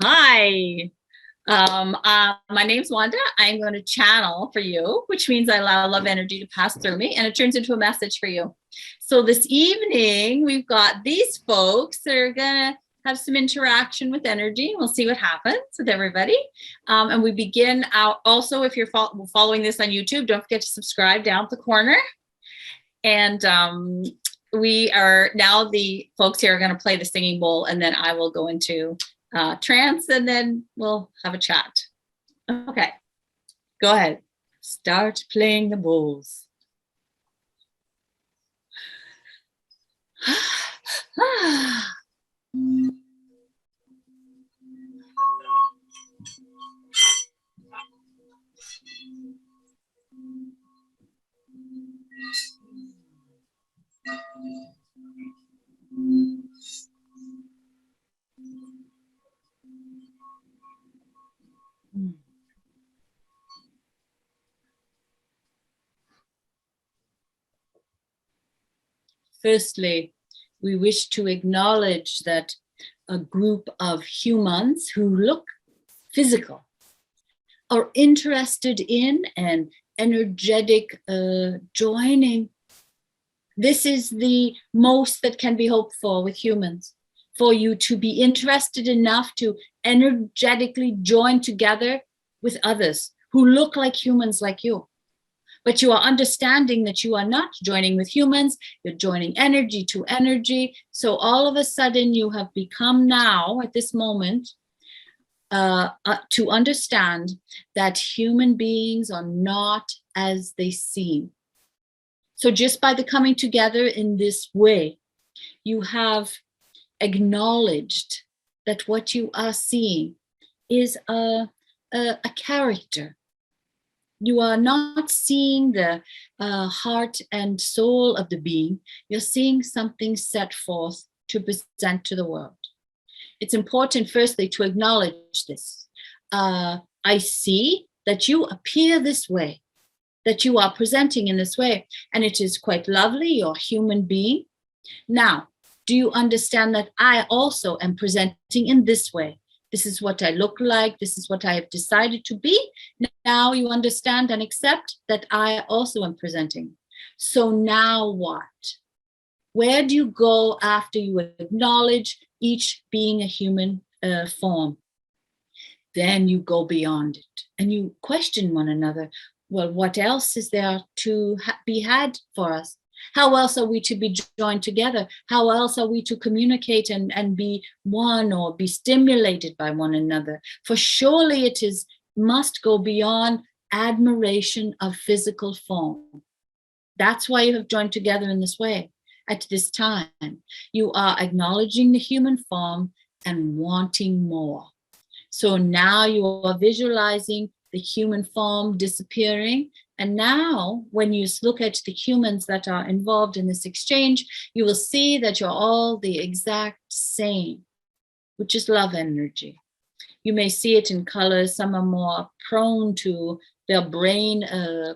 Hi. My name's Wanda. I'm going to channel for you, which means I allow love energy to pass through me, and it turns into a message for you. So this evening, we've got these folks that are going to have some interaction with energy. We'll see what happens with everybody. And we begin out. Also, if you're following this on YouTube, don't forget to subscribe down at the corner. And we are now, the folks here are going to play the singing bowl, and then I will go into trance, and then we'll have a chat. Okay, go ahead. Start playing the bowls. Firstly, we wish to acknowledge that a group of humans who look physical are interested in and energetic joining. This is the most that can be hoped for with humans, for you to be interested enough to energetically join together with others who look like humans like you. But you are understanding that you are not joining with humans, you're joining energy to energy. So all of a sudden you have become now, at this moment, to understand that human beings are not as they seem. So just by the coming together in this way, you have acknowledged that what you are seeing is a character. You are not seeing the heart and soul of the being. You're seeing something set forth to present to the world. It's important, firstly, to acknowledge this. I see that you appear this way, that you are presenting in this way, and it is quite lovely. You're a human being. Now, do you understand that I also am presenting in this way? This is what I look like. This is what I have decided to be. Now you understand and accept that I also am presenting. So now what? Where do you go after you acknowledge each being a human form? Then you go beyond it and you question one another. Well, what else is there to be had for us? How else are we to be joined together? How else are we to communicate and be one or be stimulated by one another? For surely it must go beyond admiration of physical form. That's why you have joined together in this way. At this time, you are acknowledging the human form and wanting more. So now you are visualizing the human form disappearing. And now when you look at the humans that are involved in this exchange, you will see that you're all the exact same, which is love energy. You may see it in colors. Some are more prone to their brain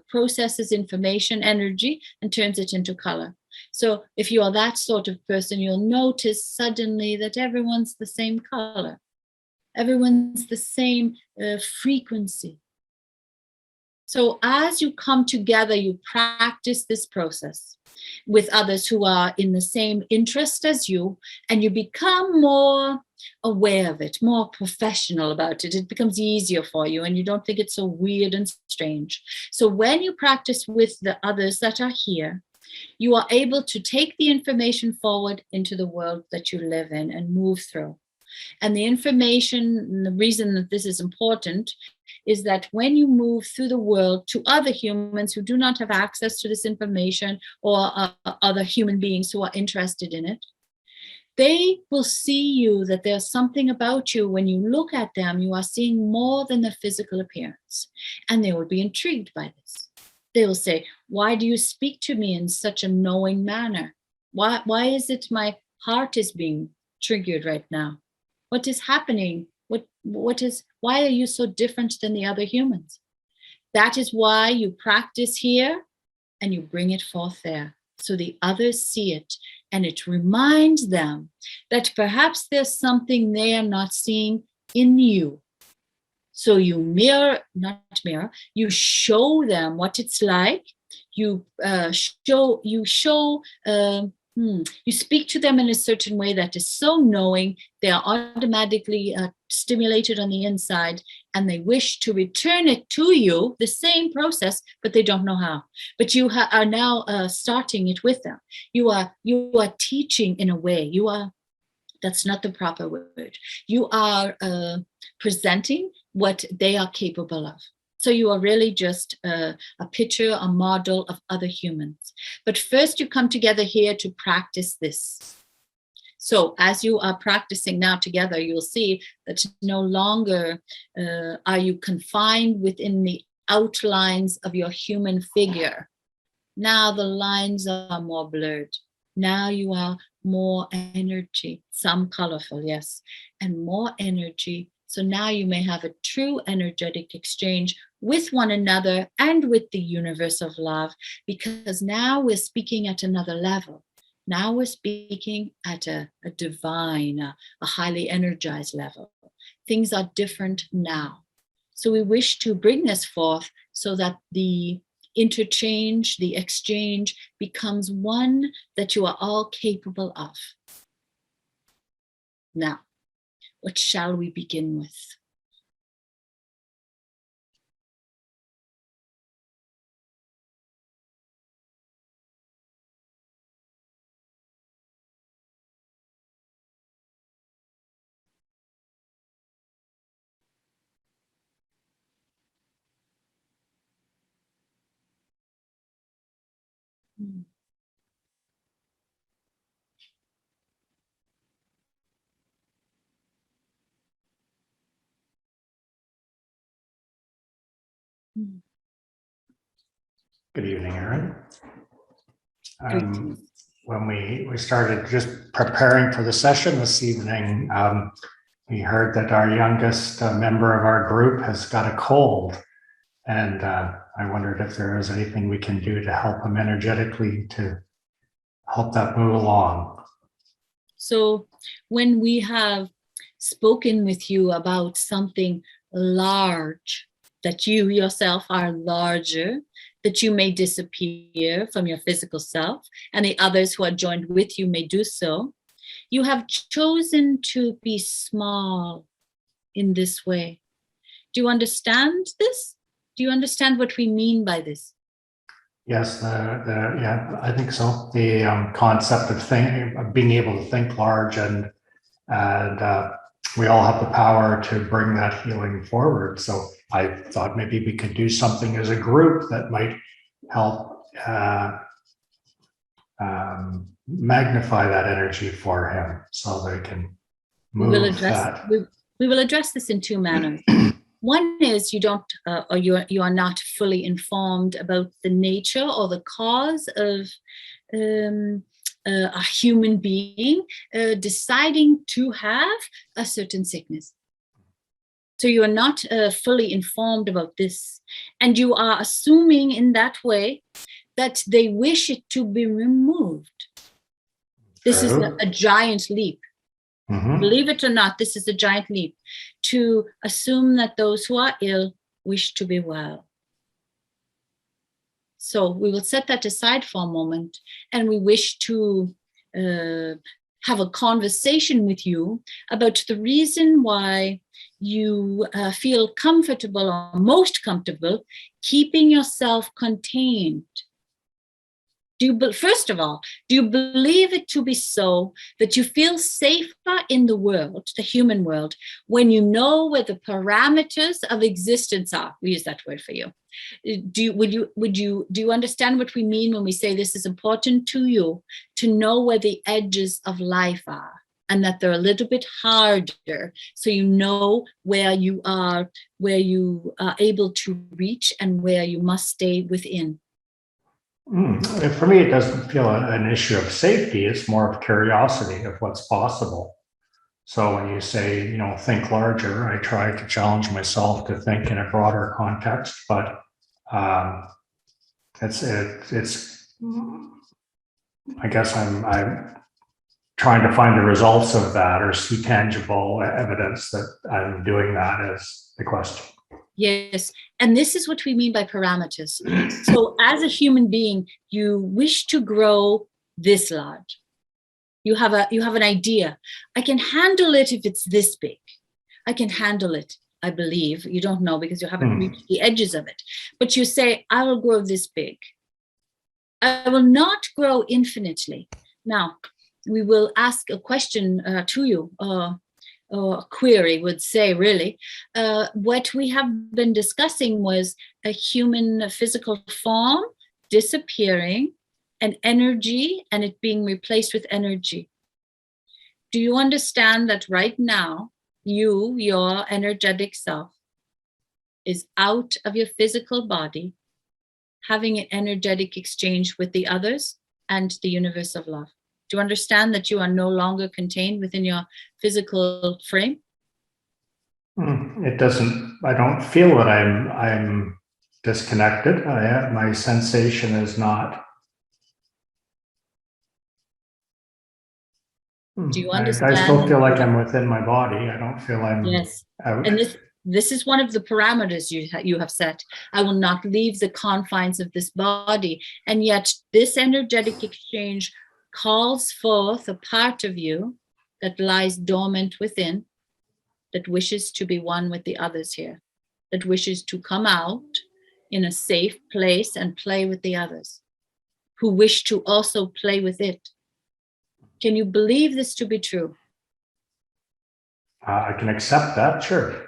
processes information energy and turns it into color. So if you are that sort of person, you'll notice suddenly that everyone's the same color. Everyone's the same frequency. So as you come together, you practice this process with others who are in the same interest as you, and you become more aware of it, more professional about it. It becomes easier for you, and you don't think it's so weird and strange. So when you practice with the others that are here, you are able to take the information forward into the world that you live in and move through. And the information, and the reason that this is important, is that when you move through the world to other humans who do not have access to this information, or other human beings who are interested in it, they will see you, that there's something about you. When you look at them, you are seeing more than the physical appearance. And they will be intrigued by this. They will say, why do you speak to me in such a knowing manner? Why is it my heart is being triggered right now? What is happening? Why are you so different than the other humans? That is why you practice here and you bring it forth there, so the others see it, and it reminds them that perhaps there's something they are not seeing in you. So you you show them what it's like. You you speak to them in a certain way that is so knowing, they are automatically stimulated on the inside, and they wish to return it to you, the same process, but they don't know how. But you are now starting it with them. You are teaching in a way. That's not the proper word. You are presenting what they are capable of. So you are really just a picture, a model of other humans. But first you come together here to practice this. So as you are practicing now together, you'll see that no longer are you confined within the outlines of your human figure. Now the lines are more blurred. Now you are more energy, some colorful, yes, and more energy. So now you may have a true energetic exchange with one another and with the universe of love, because now we're speaking at another level. Now we're speaking at a divine, a highly energized level. Things are different now. So we wish to bring this forth so that the interchange, the exchange becomes one that you are all capable of. Now, what shall we begin with? Mm. Mm. Good evening, Erin. Greetings. When we started just preparing for the session this evening, we heard that our youngest member of our group has got a cold. And I wondered if there is anything we can do to help him energetically to help that move along. So when we have spoken with you about something large, that you yourself are larger, that you may disappear from your physical self, and the others who are joined with you may do so, you have chosen to be small in this way. Do you understand this? Do you understand what we mean by this? Yes, yeah, I think so. The concept of being able to think large, and we all have the power to bring that healing forward. So I thought maybe we could do something as a group that might help magnify that energy for him, so they can move that. We will address this in two manners. One is you don't, or you are not fully informed about the nature or the cause of a human being deciding to have a certain sickness. So you are not fully informed about this, and you are assuming in that way that they wish it to be removed. This is a giant leap. Mm-hmm. Believe it or not, this is a giant leap to assume that those who are ill wish to be well. So we will set that aside for a moment, and we wish to have a conversation with you about the reason why you feel comfortable, or most comfortable, keeping yourself contained. First of all, do you believe it to be so that you feel safer in the world, the human world, when you know where the parameters of existence are? We use that word for you. Do you understand what we mean when we say this is important to you, to know where the edges of life are, and that they're a little bit harder, so you know where you are able to reach and where you must stay within? For me, it doesn't feel an issue of safety. It's more of curiosity of what's possible. So when you say, think larger, I try to challenge myself to think in a broader context, but it's, I guess I'm trying to find the results of that or see tangible evidence that I'm doing that is the question. Yes. And this is what we mean by parameters. So as a human being, you wish to grow this large. You have an idea. I can handle it if it's this big. I can handle it, I believe. You don't know because you haven't reached the edges of it. But you say, I will grow this big. I will not grow infinitely. Now, we will ask a question to you, or a query would say, really. What we have been discussing was a human physical form disappearing, and energy, and it being replaced with energy. Do you understand that right now, your energetic self, is out of your physical body, having an energetic exchange with the others and the universe of love? Do you understand that you are no longer contained within your physical frame? It doesn't, I don't feel that I'm disconnected. My sensation is not. Do you understand? I still feel like I'm within my body. I don't feel I'm yes. out. And this is one of the parameters you have set. I will not leave the confines of this body. And yet this energetic exchange calls forth a part of you that lies dormant within, that wishes to be one with the others here, that wishes to come out in a safe place and play with the others, who wish to also play with it. Can you believe this to be true? I can accept that, sure.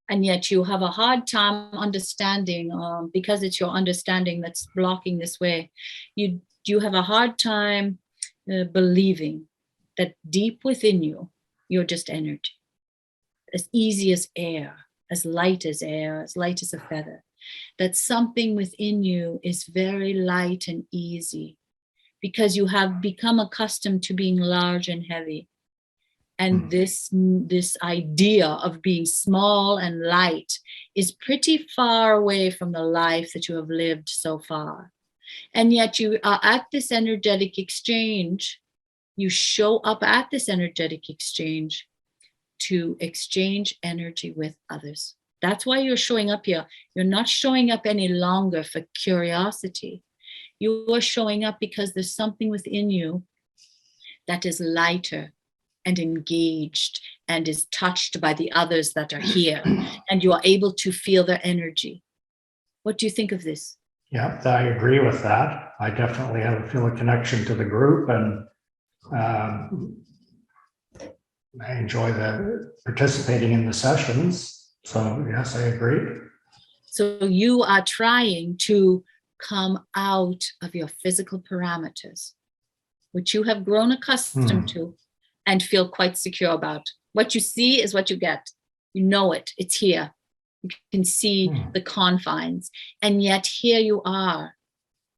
And yet you have a hard time understanding, because it's your understanding that's blocking this way. You have a hard time believing that deep within you, you're just energy, as easy as air, as light as air, as light as a feather. That something within you is very light and easy because you have become accustomed to being large and heavy. And this idea of being small and light is pretty far away from the life that you have lived so far. And yet you are at this energetic exchange. You show up at this energetic exchange to exchange energy with others. That's why you're showing up here. You're not showing up any longer for curiosity. You are showing up because there's something within you that is lighter and engaged and is touched by the others that are here, and you are able to feel their energy. What do you think of this? Yeah, I agree with that. I definitely feel a connection to the group, and I enjoy participating in the sessions. So yes, I agree. So you are trying to come out of your physical parameters, which you have grown accustomed to and feel quite secure about. What you see is what you get. You know it. It's here. You can see the confines. And yet here you are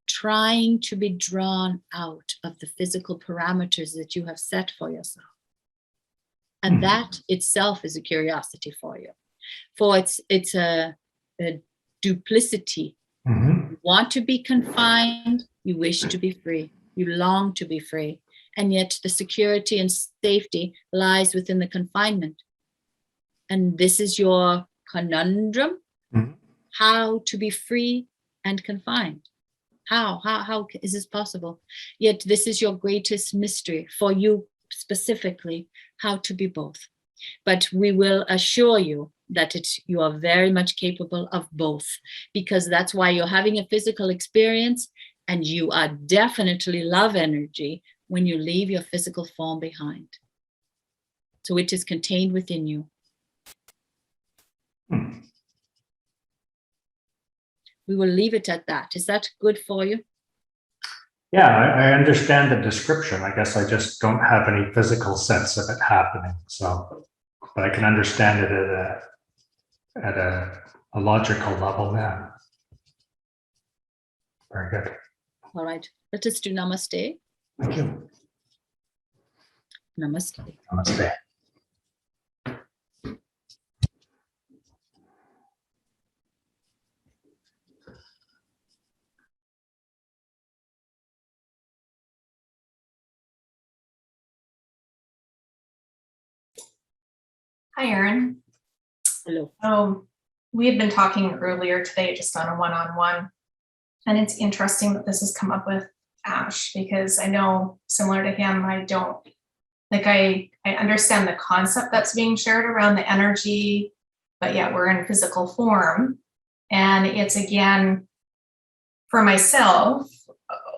trying to be drawn out of the physical parameters that you have set for yourself. And that itself is a curiosity for you. For it's a duplicity. You want to be confined. You wish to be free. You long to be free. And yet the security and safety lies within the confinement. And this is your conundrum, how to be free and confined. How is this possible? Yet this is your greatest mystery for you specifically, how to be both. But we will assure you that you are very much capable of both, because that's why you're having a physical experience, and you are definitely love energy when you leave your physical form behind. So it is contained within you. We will leave it at that. Is that good for you? Yeah, I understand the description. I guess I just don't have any physical sense of it happening. So, but I can understand it at a logical level now. Very good. All right. Let us do namaste. Thank you. Namaste. Namaste. Hi, Erin. Hello. We had been talking earlier today just on a one-on-one, and it's interesting that this has come up with Ash, because I know, similar to him, I understand the concept that's being shared around the energy, but yet we're in physical form. And it's, again, for myself,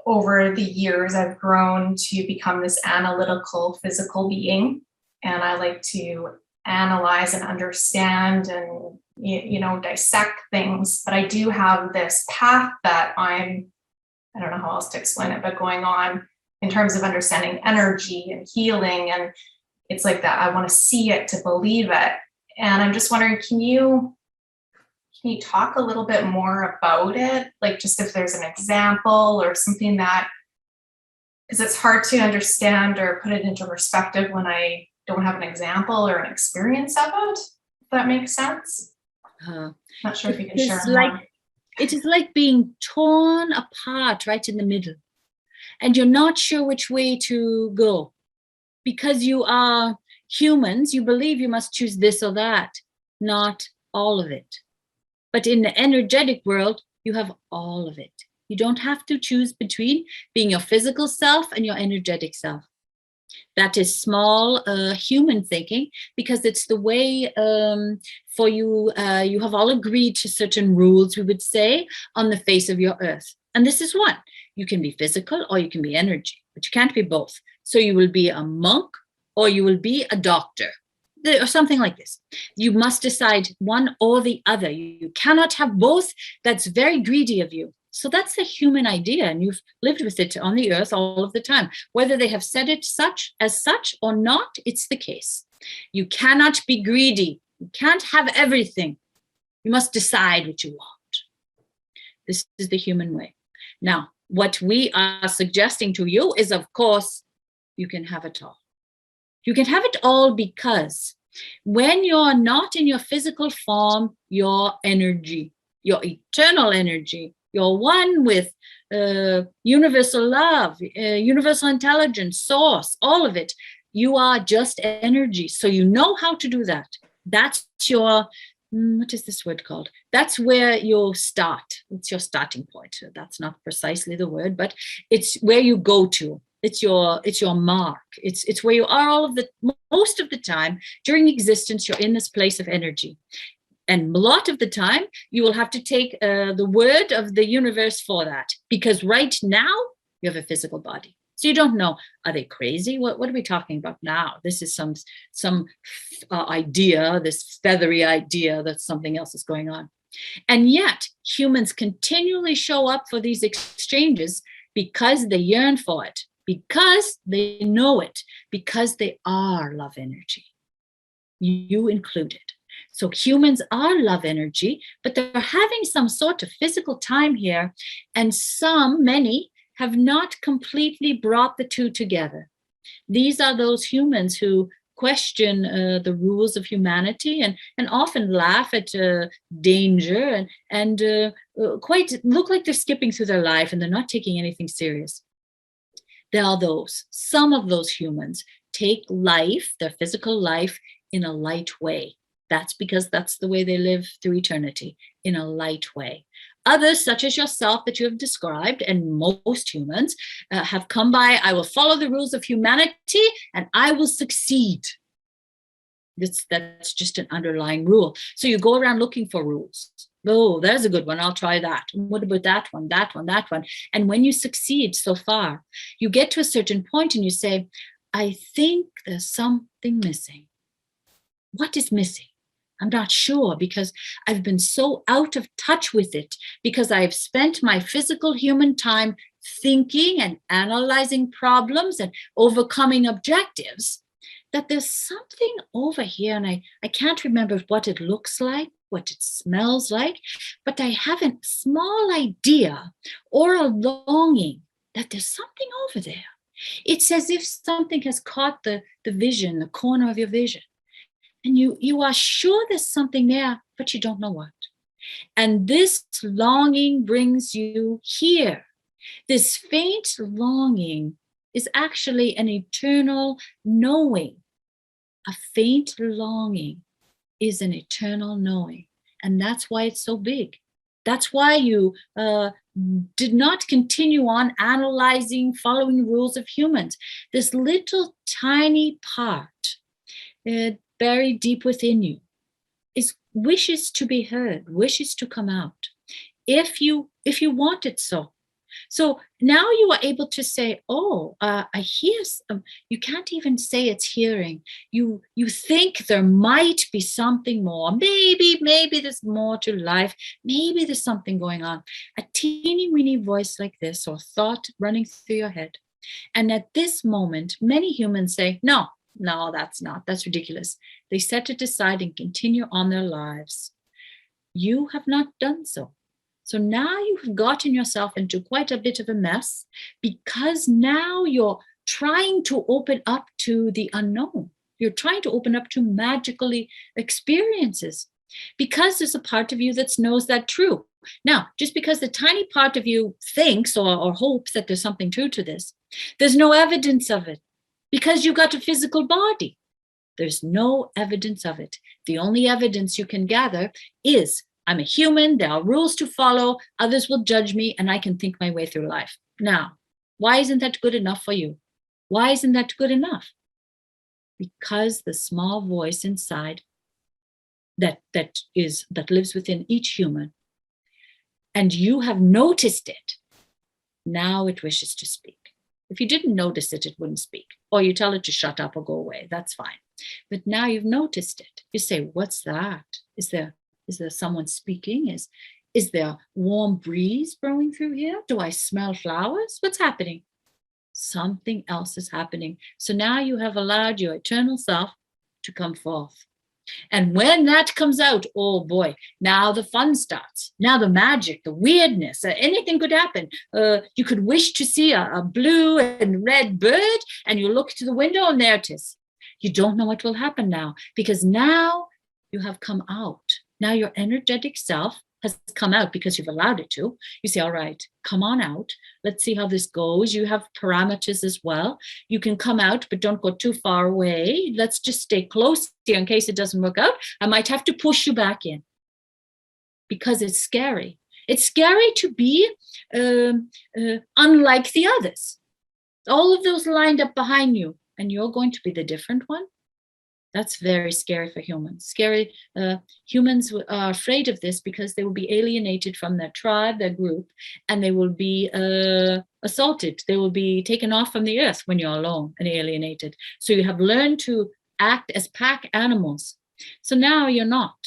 over the years, I've grown to become this analytical physical being, and I like to analyze and understand and dissect things. But I do have this path that I don't know how else to explain it, but going on in terms of understanding energy and healing, and it's like that. I want to see it to believe it. And I'm just wondering, can you talk a little bit more about it? Like, just if there's an example or something that, because it's hard to understand or put it into perspective when I don't have an example or an experience of it, if that makes sense. Not sure if you can share more. It is like being torn apart right in the middle, and you're not sure which way to go. Because you are humans, you believe you must choose this or that, not all of it. But in the energetic world, you have all of it. You don't have to choose between being your physical self and your energetic self. That is small human thinking, because it's the way for you, you have all agreed to certain rules, we would say, on the face of your earth. And this is one. You can be physical or you can be energy, but you can't be both. So you will be a monk or you will be a doctor, or something like this. You must decide one or the other. You cannot have both. That's very greedy of you. So that's the human idea, and you've lived with it on the earth all of the time. Whether they have said it such or not, it's the case. You cannot be greedy. You can't have everything. You must decide what you want. This is the human way. Now, what we are suggesting to you is, of course, you can have it all. You can have it all because when you're not in your physical form, your energy, your eternal energy, you're one with universal love, universal intelligence, source, all of it. You are just energy. So you know how to do that. That's your, what is this word called? That's where you start. It's your starting point. That's not precisely the word, but it's where you go to. It's your mark. It's where you are most of the time during existence. You're in this place of energy. And a lot of the time, you will have to take the word of the universe for that, because right now you have a physical body. So you don't know, are they crazy? What are we talking about now? This is some idea, this feathery idea that something else is going on. And yet humans continually show up for these exchanges because they yearn for it, because they know it, because they are love energy, you included. So humans are love energy, but they're having some sort of physical time here, and many, have not completely brought the two together. These are those humans who question the rules of humanity and often laugh at danger and quite look like they're skipping through their life and they're not taking anything serious. There are some of those humans take life, their physical life, in a light way. That's because that's the way they live through eternity, in a light way. Others, such as yourself that you have described, and most humans, have come by, I will follow the rules of humanity and I will succeed. That's just an underlying rule. So you go around looking for rules. Oh, there's a good one. I'll try that. What about that one, that one, that one? And when you succeed so far, you get to a certain point and you say, I think there's something missing. What is missing? I'm not sure, because I've been so out of touch with it, because I've spent my physical human time thinking and analyzing problems and overcoming objectives, that there's something over here, and I can't remember what it looks like, what it smells like, but I have a small idea or a longing that there's something over there. It's as if something has caught the vision, the corner of your vision. And you are sure there's something there, but you don't know what. And this longing brings you here. This faint longing is actually an eternal knowing, a faint longing is an eternal knowing. And that's why it's so big. That's why you did not continue on analyzing, following rules of humans. This little tiny part buried deep within you wishes to be heard, wishes to come out, if you want it so. So now you are able to say, oh, I hear. You can't even say it's hearing. You think there might be something more. Maybe there's more to life. Maybe there's something going on. A teeny weeny voice like this, or thought running through your head. And at this moment, many humans say, no, that's ridiculous. They set it aside and continue on their lives. You have not done so. So now you've gotten yourself into quite a bit of a mess, because now you're trying to open up to the unknown. You're trying to open up to magical experiences, because there's a part of you that knows that true. Now, just because the tiny part of you thinks or hopes that there's something true to this, there's no evidence of it, because you got a physical body. There's no evidence of it. The only evidence you can gather is, I'm a human, there are rules to follow, others will judge me, and I can think my way through life. Now, why isn't that good enough for you? Why isn't that good enough? Because the small voice inside that lives within each human, and you have noticed it, now it wishes to speak. If you didn't notice it, it wouldn't speak. Or you tell it to shut up or go away, that's fine. But now you've noticed it. You say, what's that? Is there someone speaking? Is there a warm breeze blowing through here? Do I smell flowers? What's happening? Something else is happening. So now you have allowed your eternal self to come forth. And when that comes out, oh boy, now the fun starts. Now the magic, the weirdness, anything could happen. You could wish to see a blue and red bird, and you look to the window and there it is. You don't know what will happen now, because now you have come out. Now your energetic self has come out because you've allowed it to. You say, all right, come on out. Let's see how this goes. You have parameters as well. You can come out, but don't go too far away. Let's just stay close here in case it doesn't work out. I might have to push you back in, because it's scary. It's scary to be unlike the others. All of those lined up behind you, and you're going to be the different one. That's very scary for humans. Humans are afraid of this because they will be alienated from their tribe, their group, and they will be assaulted. They will be taken off from the earth when you're alone and alienated. So you have learned to act as pack animals. So now you're not.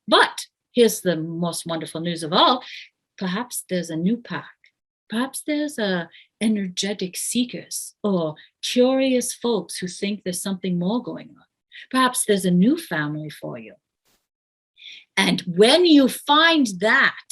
But here's the most wonderful news of all. Perhaps there's a new pack. Perhaps there's energetic seekers or curious folks who think there's something more going on. Perhaps there's a new family for you. And when you find that,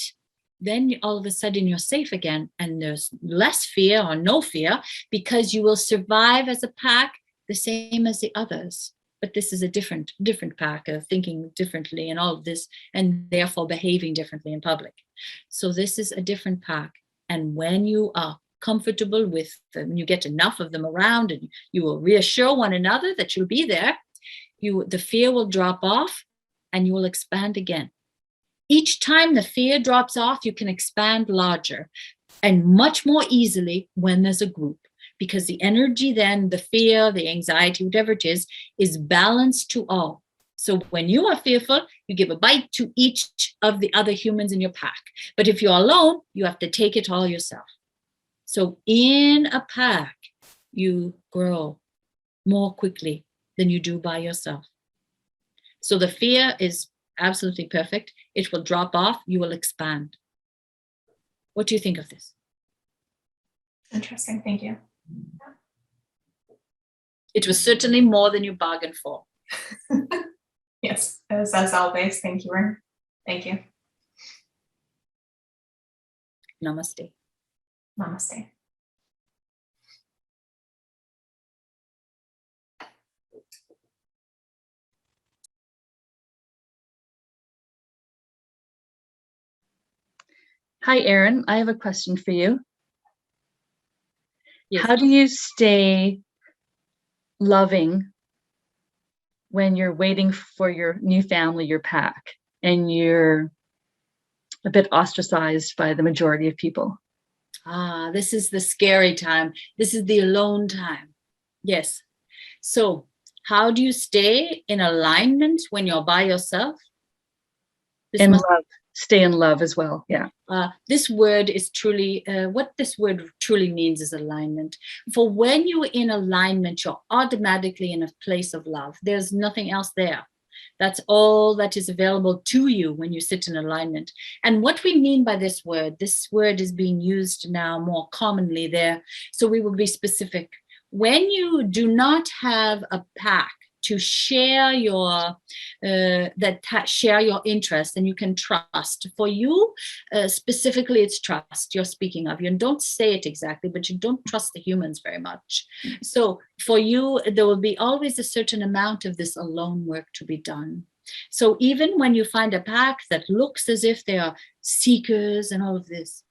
then all of a sudden you're safe again, and there's less fear or no fear, because you will survive as a pack the same as the others. But this is a different pack of thinking differently and all of this, and therefore behaving differently in public. So this is a different pack. And when you are comfortable with them, you get enough of them around, and you will reassure one another that you'll be there, the fear will drop off and you will expand again. Each time the fear drops off, you can expand larger and much more easily when there's a group, because the energy then, the fear, the anxiety, whatever it is balanced to all. So when you are fearful, you give a bite to each of the other humans in your pack. But if you're alone, you have to take it all yourself. So in a pack, you grow more quickly than you do by yourself. So the fear is absolutely perfect. It will drop off. You will expand. What do you think of this? Interesting. Thank you. It was certainly more than you bargained for. Yes, as always. Thank you, Ren. Thank you. Namaste. Namaste. Hi, Erin. I have a question for you. Yes. How do you stay loving when you're waiting for your new family, your pack, and you're a bit ostracized by the majority of people? Ah, this is the scary time. This is the alone time. Yes. So, how do you stay in alignment when you're by yourself? This In must love, stay in love as well. Yeah. This word is truly, what this word truly means is alignment. For when you're in alignment, you're automatically in a place of love. There's nothing else there. That's all that is available to you when you sit in alignment. And what we mean by this word is being used now more commonly there. So we will be specific. When you do not have a pack to share your share your interest and you can trust. For you, specifically, it's trust you're speaking of. You don't say it exactly, but you don't trust the humans very much. So for you, there will be always a certain amount of this alone work to be done. So even when you find a pack that looks as if they are seekers and all of this,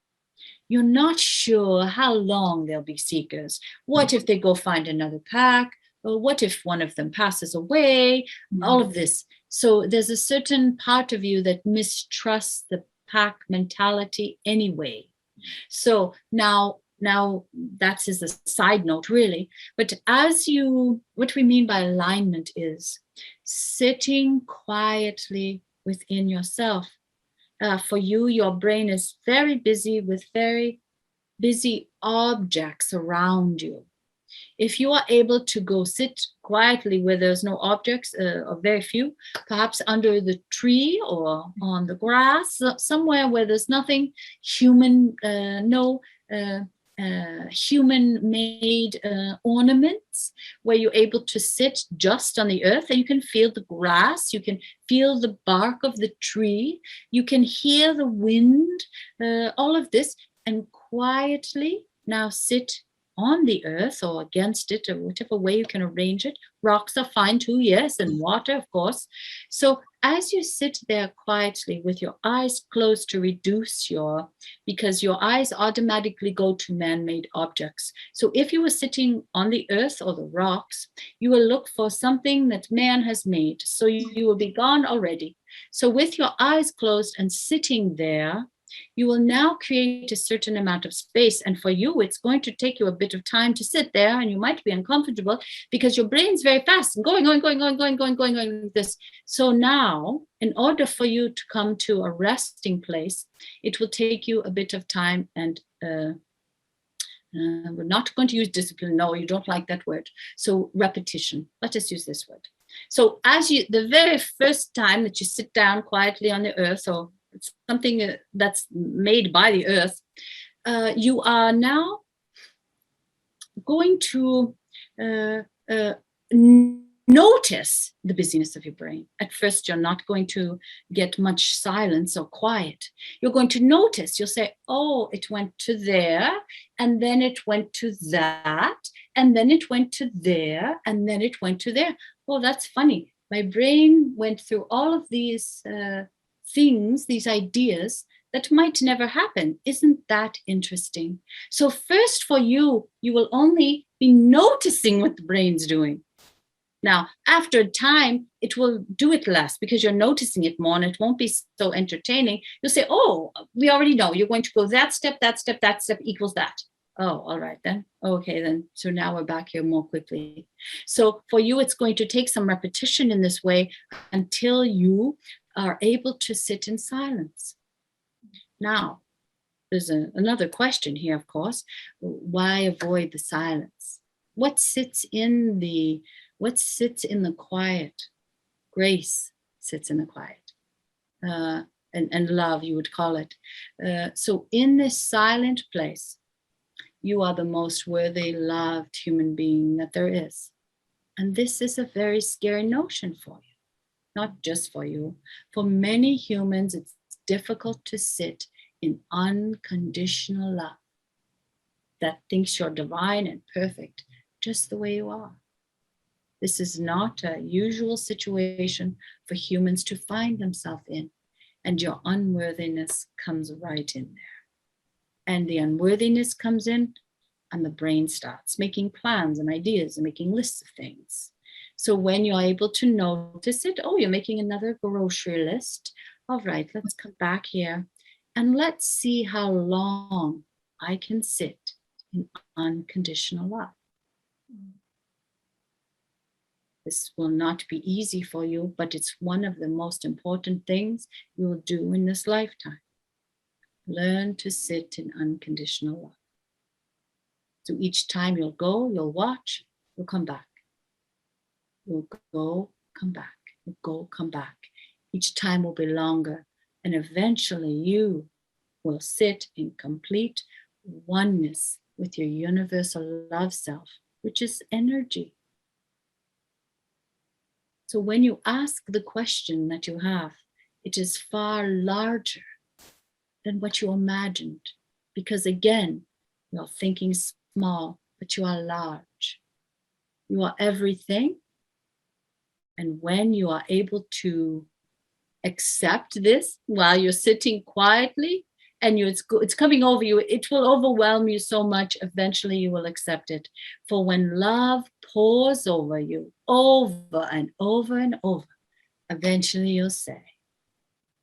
you're not sure how long they'll be seekers. What if they go find another pack? Or what if one of them passes away? All of this. So there's a certain part of you that mistrusts the pack mentality anyway. So now that's as a side note, really. But what we mean by alignment is sitting quietly within yourself. For you, your brain is very busy with very busy objects around you. If you are able to go sit quietly where there's no objects, or very few, perhaps under the tree or on the grass, somewhere where there's nothing human, no human-made ornaments, where you're able to sit just on the earth and you can feel the grass, you can feel the bark of the tree, you can hear the wind, all of this, and quietly now sit on the earth or against it, or whatever way you can arrange it. Rocks are fine too, yes, and water, of course. So as you sit there quietly with your eyes closed to reduce because your eyes automatically go to man-made objects. So if you were sitting on the earth or the rocks, you will look for something that man has made. So you will be gone already. So with your eyes closed and sitting there, you will now create a certain amount of space. And for you, it's going to take you a bit of time to sit there, and you might be uncomfortable because your brain's very fast and going like this. So now, in order for you to come to a resting place, it will take you a bit of time. And we're not going to use discipline. No, you don't like that word. So repetition. Let us use this word. So the very first time that you sit down quietly on the earth, or it's something that's made by the earth, you are now going to notice the busyness of your brain. At first, you're not going to get much silence or quiet. You're going to notice, you'll say, oh, it went to there, and then it went to that, and then it went to there, and then it went to there. Oh, that's funny. My brain went through all of these things, these ideas that might never happen. Isn't that interesting? So first for you, you will only be noticing what the brain's doing. Now, after time, it will do it less because you're noticing it more and it won't be so entertaining. You'll say, oh, we already know. You're going to go that step equals that. Oh, all right then. Okay, then. So now we're back here more quickly. So for you, it's going to take some repetition in this way until you are able to sit in silence. Now, there's another question here, of course. Why avoid the silence? What sits in the quiet? Grace sits in the quiet. And love, you would call it. So in this silent place, you are the most worthy, loved human being that there is. And this is a very scary notion for you. Not just for you. For many humans, it's difficult to sit in unconditional love that thinks you're divine and perfect just the way you are. This is not a usual situation for humans to find themselves in, and your unworthiness comes right in there. And the unworthiness comes in, and the brain starts making plans and ideas and making lists of things. So when you're able to notice it, oh, you're making another grocery list. All right, let's come back here and let's see how long I can sit in unconditional love. This will not be easy for you, but it's one of the most important things you'll do in this lifetime. Learn to sit in unconditional love. So each time you'll go, you'll watch, you'll come back. You'll go, come back. You'll go, come back. Each time will be longer. And eventually you will sit in complete oneness with your universal love self, which is energy. So when you ask the question that you have, it is far larger than what you imagined. Because again, you're thinking small, but you are large. You are everything. And when you are able to accept this while you're sitting quietly and it's coming over you, it will overwhelm you so much. Eventually you will accept it. For when love pours over you over and over and over, eventually you'll say,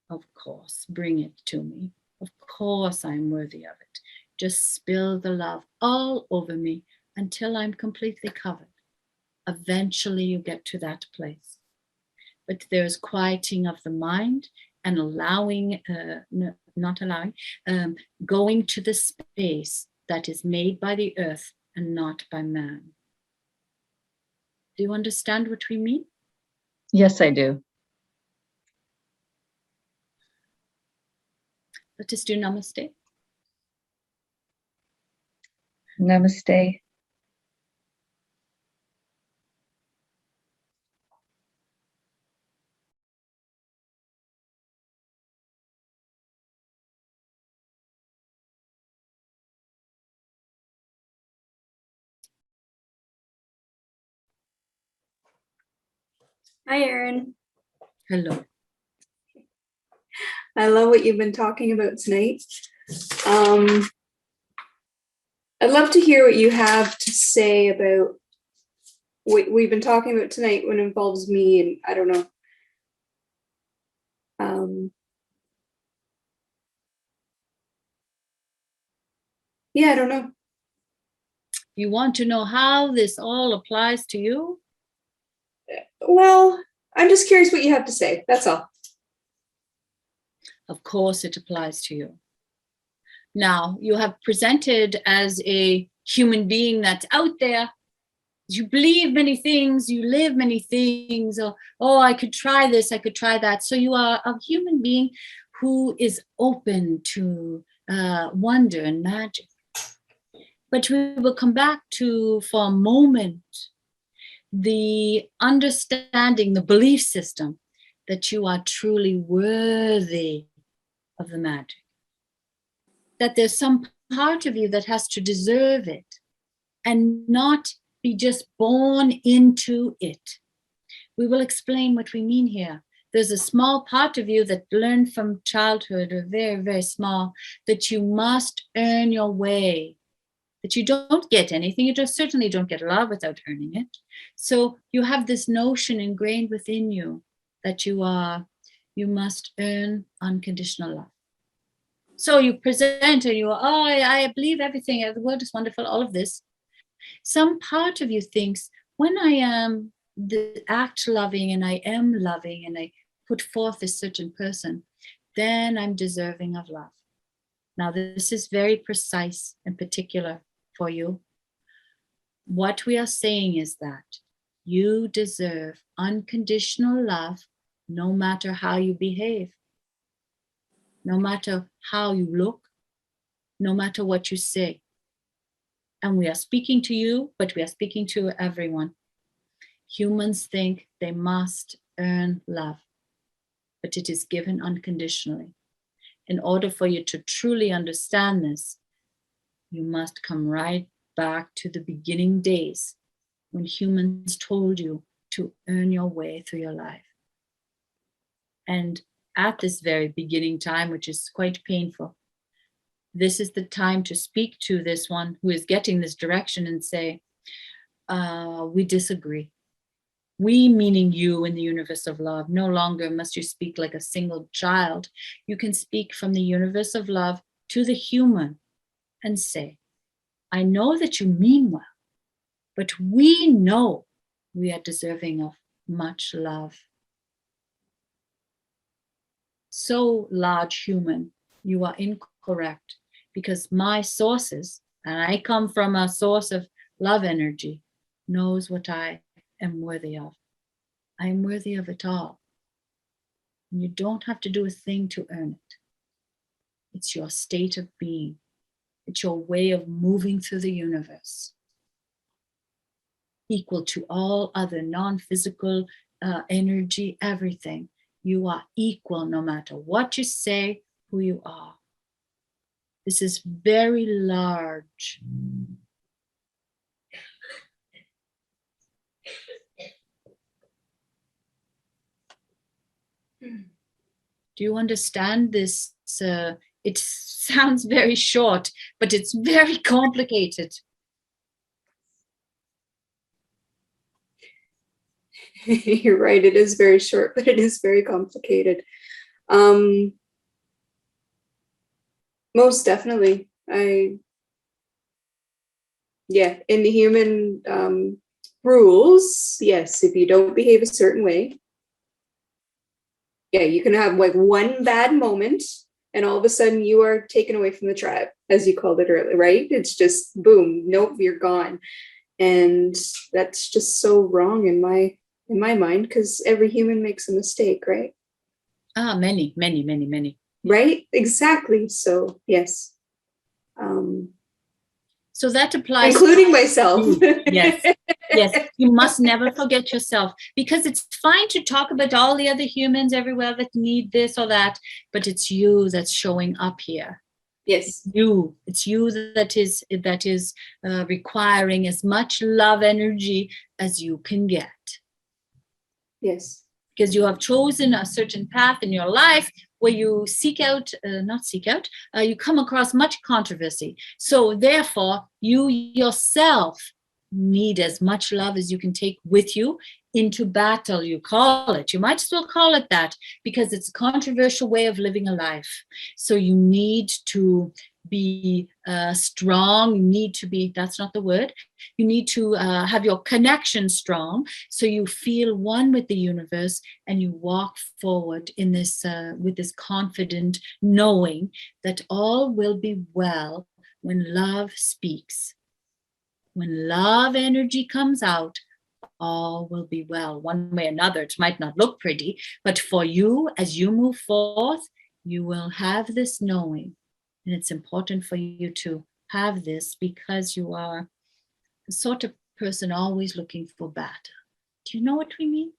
of course, bring it to me. Of course I'm worthy of it. Just spill the love all over me until I'm completely covered. Eventually you get to that place. But there's quieting of the mind and allowing, going to the space that is made by the earth and not by man. Do you understand what we mean? Yes, I do. Let us do namaste. Namaste. Hi, Erin. Hello. I love what you've been talking about tonight. I'd love to hear what you have to say about what we've been talking about tonight when it involves me, and I don't know. Yeah, I don't know. You want to know how this all applies to you? Well, I'm just curious what you have to say. That's all. Of course it applies to you. Now, you have presented as a human being that's out there. You believe many things, you live many things, or, oh, I could try this, I could try that. So you are a human being who is open to wonder and magic. But we will come back to, for a moment, the understanding, the belief system that you are truly worthy of the magic. That there's some part of you that has to deserve it and not be just born into it. We will explain what we mean here. There's a small part of you that learned from childhood, or very, very small, that you must earn your way, that you don't get anything. You just certainly don't get love without earning it. So you have this notion ingrained within you that you must earn unconditional love. So you present and I believe everything, the world is wonderful, all of this. Some part of you thinks, when I am the act loving and I am loving and I put forth a certain person, then I'm deserving of love. Now, this is very precise and particular for you. What we are saying is that you deserve unconditional love no matter how you behave, no matter how you look, no matter what you say. And we are speaking to you, but we are speaking to everyone. Humans think they must earn love, but it is given unconditionally. In order for you to truly understand this, you must come right back to the beginning days when humans told you to earn your way through your life. And at this very beginning time, which is quite painful, this is the time to speak to this one who is getting this direction and say, we disagree. We, meaning you in the universe of love. No longer must you speak like a single child. You can speak from the universe of love to the human and say, I know that you mean well, but we know we are deserving of much love. So, large human, you are incorrect, because my sources, and I come from a source of love energy, knows what I am worthy of. I am worthy of it all. And you don't have to do a thing to earn it. It's your state of being. It's your way of moving through the universe, equal to all other non-physical energy, everything. You are equal no matter what you say, who you are. This is very large. Do you understand this? It sounds very short, but it's very complicated. You're right. It is very short, but it is very complicated. Most definitely. In the human rules, yes, if you don't behave a certain way, you can have like one bad moment and all of a sudden you are taken away from the tribe, as you called it earlier, right? It's just boom, nope, you're gone. And that's just so wrong in my mind, because every human makes a mistake, right? Many. Right? Exactly. So yes. So that applies, including myself. Yes. You must never forget yourself, because it's fine to talk about all the other humans everywhere that need this or that, but it's you that's showing up here. Yes. It's you that is requiring as much love energy as you can get. Yes. Because you have chosen a certain path in your life where you you come across much controversy. So therefore, you yourself need as much love as you can take with you into battle, you call it. You might as well call it that, because it's a controversial way of living a life. So you need to be strong. You need to be, that's not the word. You need to have your connection strong, so you feel one with the universe and you walk forward in this with this confident knowing that all will be well when love speaks. When love energy comes out, all will be well. One way or another, it might not look pretty, but for you, as you move forth, you will have this knowing. And it's important for you to have this, because you are the sort of person always looking for better. Do you know what we mean?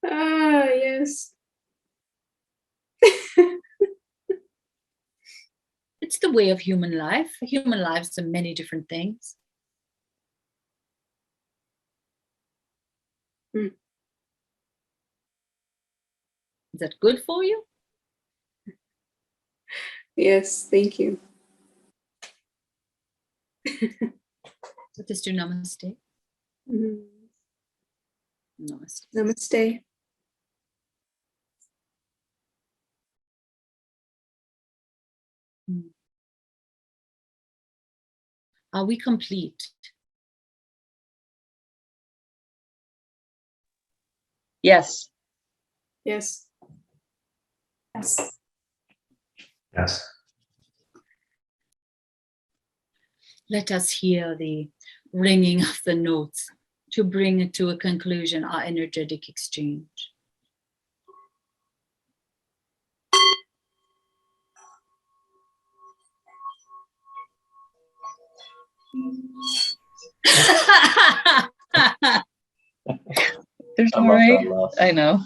Yes. It's the way of human life. Human lives are many different things. Mm. Is that good for you? Yes, thank you. So just do namaste. Mm. Namaste. Namaste. Are we complete? Yes. Yes. Yes. Yes. Let us hear the ringing of the notes to bring it to a conclusion, our energetic exchange. There's I more. love Right? that laugh. I know.